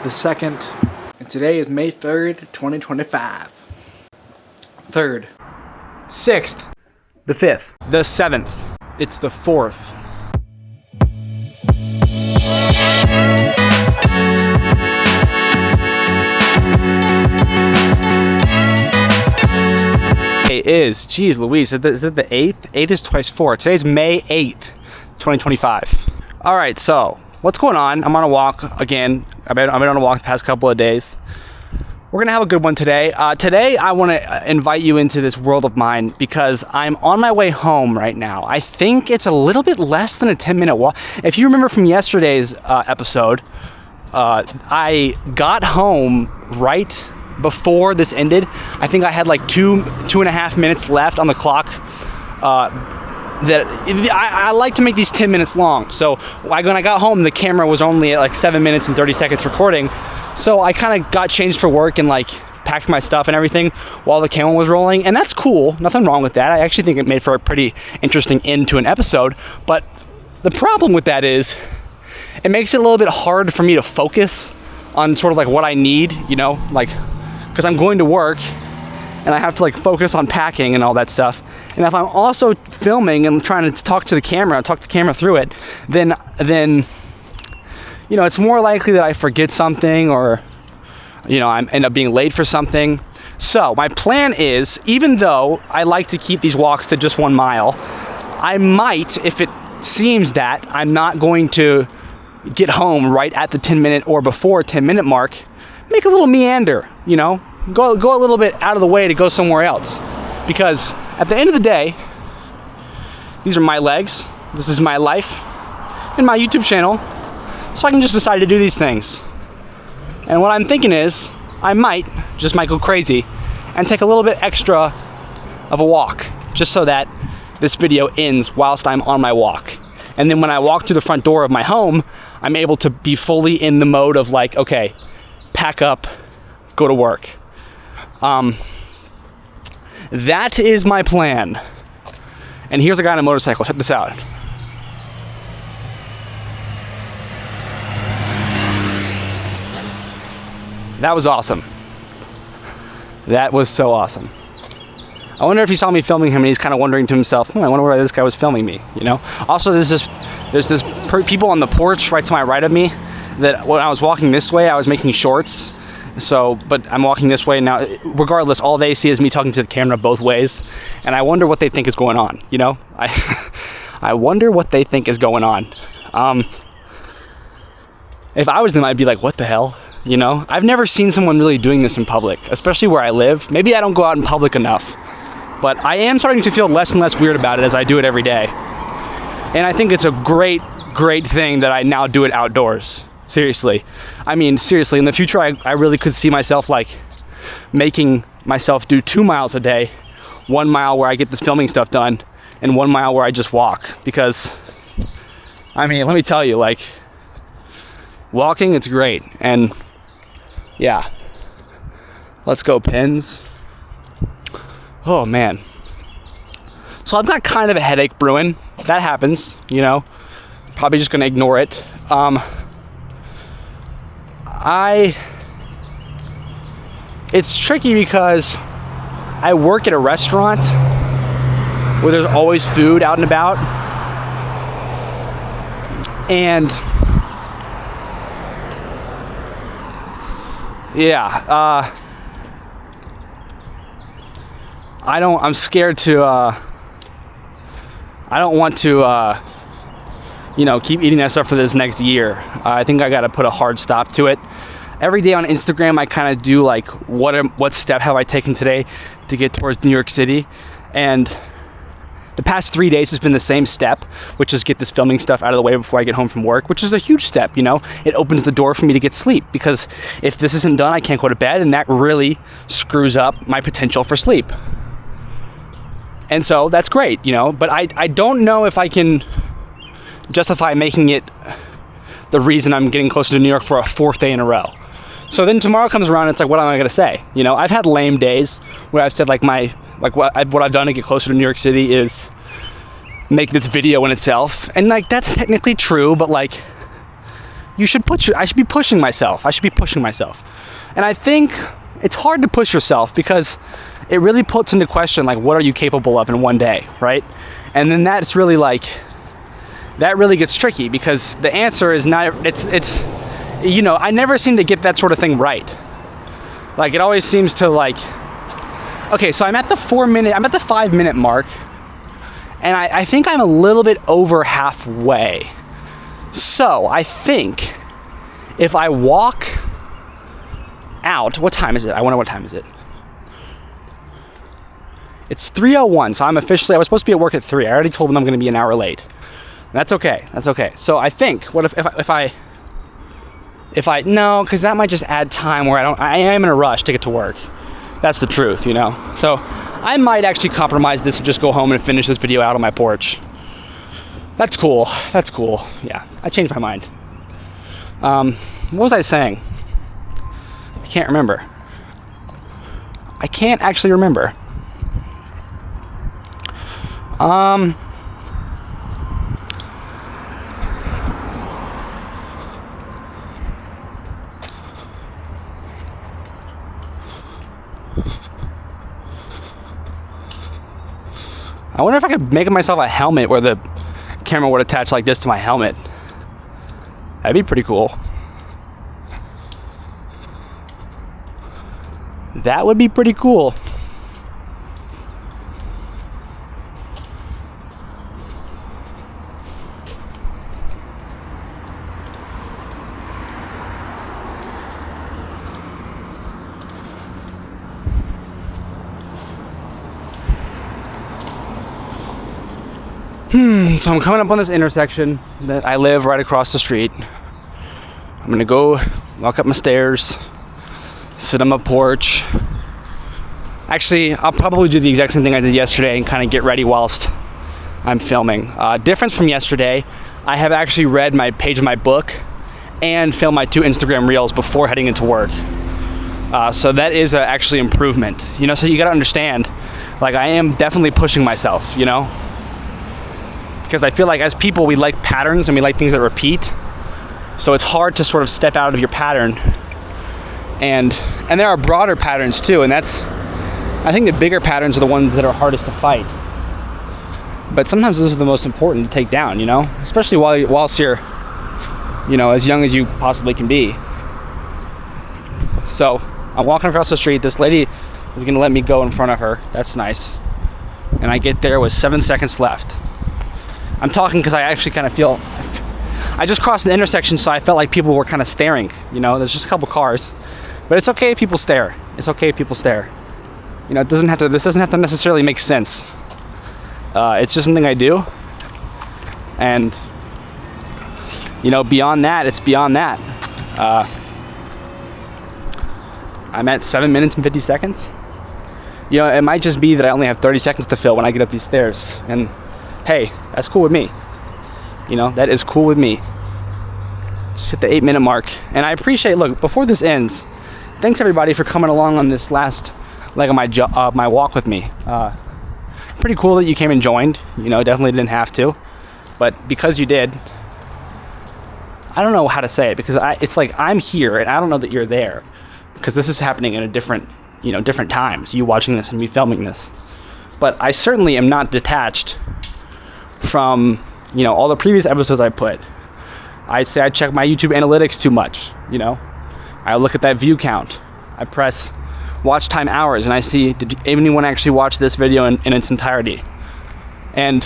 the 2nd, and today is May 3rd, 2025. 3rd. 6th. The 5th. The 7th. It's the 4th. It is, geez Louise, is it the 8th? 8 is twice 4. Today's May 8th, 2025. Alright, so, what's going on? I'm on a walk again. I've been on a walk the past couple of days. We're gonna have a good one today. Today, I wanna invite you into this world of mine because I'm on my way home right now. I think it's a little bit less than a 10-minute walk. If you remember from yesterday's episode, I got home right before this ended. I think I had like two and a half minutes left on the clock. I like to make these 10 minutes long. So when I got home, the camera was only at like 7 minutes and 30 seconds recording. So I kind of got changed for work and like packed my stuff and everything while the camera was rolling. And that's cool. Nothing wrong with that. I actually think it made for a pretty interesting end to an episode. But the problem with that is it makes it a little bit hard for me to focus on sort of like what I need, you know, like, because I'm going to work and I have to like focus on packing and all that stuff. And if I'm also filming and trying to talk the camera through it, then you know, it's more likely that I forget something or, you know, I end up being late for something. So my plan is, even though I like to keep these walks to just 1 mile, I might, if it seems that I'm not going to get home right at the 10-minute or before 10-minute mark, make a little meander, you know, go a little bit out of the way to go somewhere else. Because at the end of the day, these are my legs, this is my life, and my YouTube channel, so I can just decide to do these things. And what I'm thinking is, I might go crazy and take a little bit extra of a walk, just so that this video ends whilst I'm on my walk. And then when I walk through the front door of my home, I'm able to be fully in the mode of like, okay, pack up, go to work. That is my plan. And here's a guy on a motorcycle. Check this out. That was awesome. That was so awesome. I wonder if he saw me filming him and he's kind of wondering to himself, I wonder why this guy was filming me, you know? Also, there's this people on the porch right to my right of me that when I was walking this way, I was making shorts. So, but I'm walking this way now. Regardless, all they see is me talking to the camera both ways. And I wonder what they think is going on, you know? I wonder what they think is going on. If I was them, I'd be like, what the hell? You know? I've never seen someone really doing this in public, especially where I live. Maybe I don't go out in public enough. But I am starting to feel less and less weird about it as I do it every day. And I think it's a great, great thing that I now do it outdoors. Seriously. I mean, seriously, in the future, I really could see myself like making myself do 2 miles a day, 1 mile where I get this filming stuff done, and 1 mile where I just walk. Because, I mean, let me tell you, like, walking, it's great. And yeah, let's go Pens. Oh man. So I've got kind of a headache brewing. That happens, you know. Probably just gonna ignore it. It's tricky because I work at a restaurant where there's always food out and about. And yeah, I'm scared to, I don't want to, you know, keep eating that stuff for this next year. I think I got to put a hard stop to it. Every day on Instagram, I kind of do like, what step have I taken today to get towards New York City? And the past 3 days has been the same step, which is get this filming stuff out of the way before I get home from work, which is a huge step, you know? It opens the door for me to get sleep, because if this isn't done, I can't go to bed, and that really screws up my potential for sleep. And so that's great, you know? But I don't know if I can justify making it the reason I'm getting closer to New York for a 4th day in a row. So then tomorrow comes around, and it's like, what am I gonna say? You know, I've had lame days where I've said like what I've done to get closer to New York City is make this video in itself, and like that's technically true, but like, I should be pushing myself. And I think it's hard to push yourself because it really puts into question, like, what are you capable of in one day, right? And then that's really like, that really gets tricky because the answer is not, it's, you know, I never seem to get that sort of thing right. Like, it always seems to like, okay, so I'm at the 5 minute mark, and I think I'm a little bit over halfway. So I think if I walk out, what time is it? I wonder what time is it. It's 3:01, so I was supposed to be at work at 3. I already told them I'm going to be an hour late. That's okay. So I think, what if I no, because that might just add time where I am in a rush to get to work. That's the truth, you know. So I might actually compromise this and just go home and finish this video out on my porch. That's cool. Yeah, I changed my mind. What was I saying? I can't remember. I can't actually remember. I wonder if I could make myself a helmet where the camera would attach like this to my helmet. That'd be pretty cool. That would be pretty cool. So I'm coming up on this intersection that I live right across the street. I'm gonna go walk up my stairs, sit on my porch. Actually, I'll probably do the exact same thing I did yesterday and kind of get ready whilst I'm filming. Difference from yesterday, I have actually read my page of my book and filmed my 2 Instagram reels before heading into work. So that is actually improvement, you know. So you gotta understand, like, I am definitely pushing myself, you know. Because I feel like as people, we like patterns and we like things that repeat. So it's hard to sort of step out of your pattern. And there are broader patterns too, and I think the bigger patterns are the ones that are hardest to fight. But sometimes those are the most important to take down, you know? Especially whilst you're, you know, as young as you possibly can be. So I'm walking across the street. This lady is gonna let me go in front of her. That's nice. And I get there with 7 seconds left. I'm talking because I actually kind of feel, I just crossed the intersection, so I felt like people were kind of staring, you know. There's just a couple cars, but it's okay if people stare. You know, this doesn't have to necessarily make sense. It's just something I do. And, you know, beyond that, it's beyond that. I'm at 7 minutes and 50 seconds. You know, it might just be that I only have 30 seconds to fill when I get up these stairs. And hey, that's cool with me. You know, that is cool with me. Just hit the 8 minute mark. And I appreciate, look, before this ends, thanks everybody for coming along on this last leg of my walk with me. Pretty cool that you came and joined. You know, definitely didn't have to. But because you did, I don't know how to say it, because it's like I'm here and I don't know that you're there. Because this is happening in a different times, you watching this and me filming this. But I certainly am not detached from, you know, all the previous episodes I put. I'd say I check my YouTube analytics too much, you know. I look at that view count. I press watch time hours and I see, did anyone actually watch this video in its entirety? And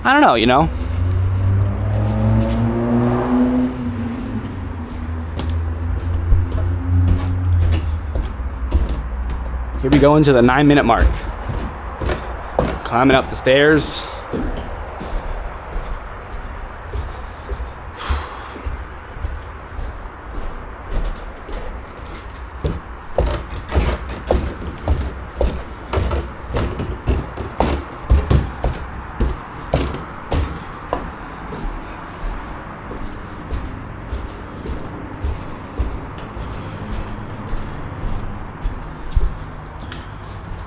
I don't know, you know. Here we go into the 9 minute mark. Climbing up the stairs.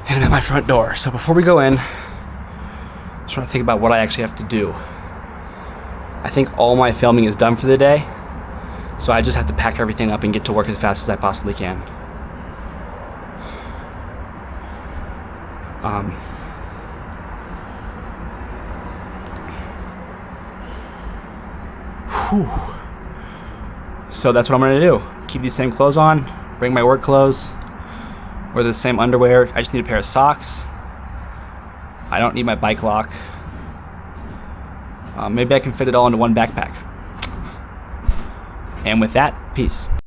And at my front door. So before we go in, I just want to think about what I actually have to do. I think all my filming is done for the day. So I just have to pack everything up and get to work as fast as I possibly can. So that's what I'm gonna do. Keep these same clothes on, bring my work clothes, wear the same underwear. I just need a pair of socks. I don't need my bike lock. Maybe I can fit it all into one backpack. And with that, peace.